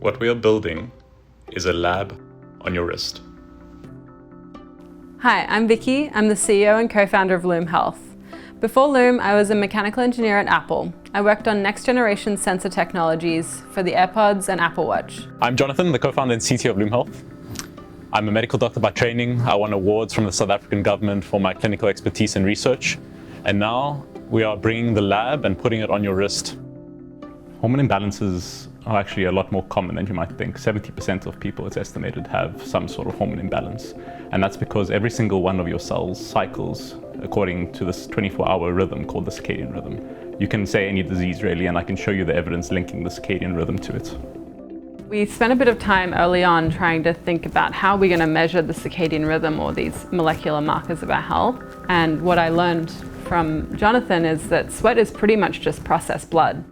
What we are building is a lab on your wrist. Hi, I'm Vicky. I'm the CEO and co-founder of Lume Health. Before Lume, I was a mechanical engineer at Apple. I worked on next-generation sensor technologies for the AirPods and Apple Watch. I'm Jonathan, the co-founder and CTO of Lume Health. I'm a medical doctor by training. I won awards from the South African government for my clinical expertise and research. And now we are bringing the lab and putting it on your wrist. Hormone imbalances are actually a lot more common than you might think. 70% of people, it's estimated, have some sort of hormone imbalance. And that's because every single one of your cells cycles according to this 24-hour rhythm called the circadian rhythm. You can say any disease really, and I can show you the evidence linking the circadian rhythm to it. We spent a bit of time early on trying to think about how we're going to measure the circadian rhythm or these molecular markers of our health. And what I learned from Jonathan is that sweat is pretty much just processed blood.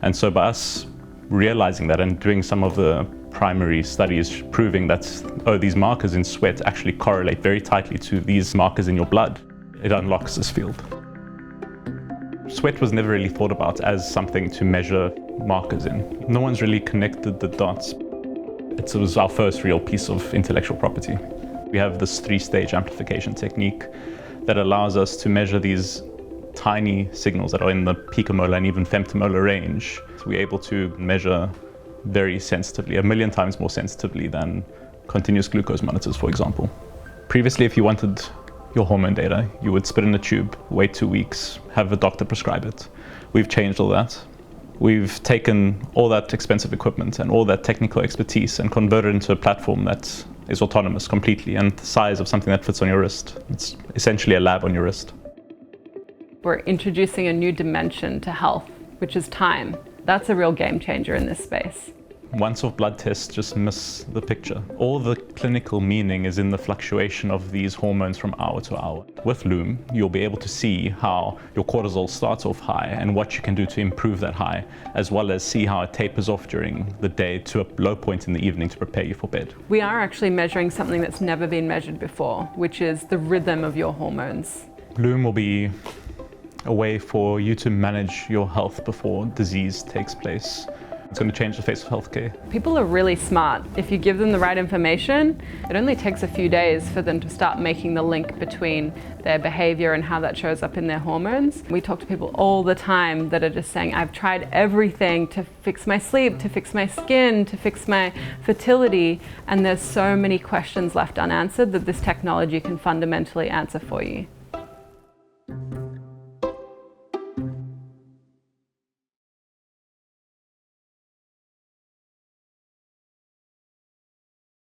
And so by us realizing that and doing some of the primary studies proving that, these markers in sweat actually correlate very tightly to these markers in your blood, it unlocks this field. Sweat was never really thought about as something to measure markers in. No one's really connected the dots. It was our first real piece of intellectual property. We have this 3-stage amplification technique that allows us to measure these tiny signals that are in the picomolar and even femtomolar range. So we're able to measure very sensitively, 1 million times more sensitively than continuous glucose monitors, for example. Previously, if you wanted your hormone data, you would spit in a tube, wait 2 weeks, have a doctor prescribe it. We've changed all that. We've taken all that expensive equipment and all that technical expertise and converted it into a platform that is autonomous completely and the size of something that fits on your wrist. It's essentially a lab on your wrist. We're introducing a new dimension to health, which is time. That's a real game changer in this space. Once-off blood tests just miss the picture. All the clinical meaning is in the fluctuation of these hormones from hour to hour. With Lume, you'll be able to see how your cortisol starts off high and what you can do to improve that high, as well as see how it tapers off during the day to a low point in the evening to prepare you for bed. We are actually measuring something that's never been measured before, which is the rhythm of your hormones. Lume will be a way for you to manage your health before disease takes place. It's going to change the face of healthcare. People are really smart. If you give them the right information, it only takes a few days for them to start making the link between their behavior and how that shows up in their hormones. We talk to people all the time that are just saying, I've tried everything to fix my sleep, to fix my skin, to fix my fertility, and there's so many questions left unanswered that this technology can fundamentally answer for you.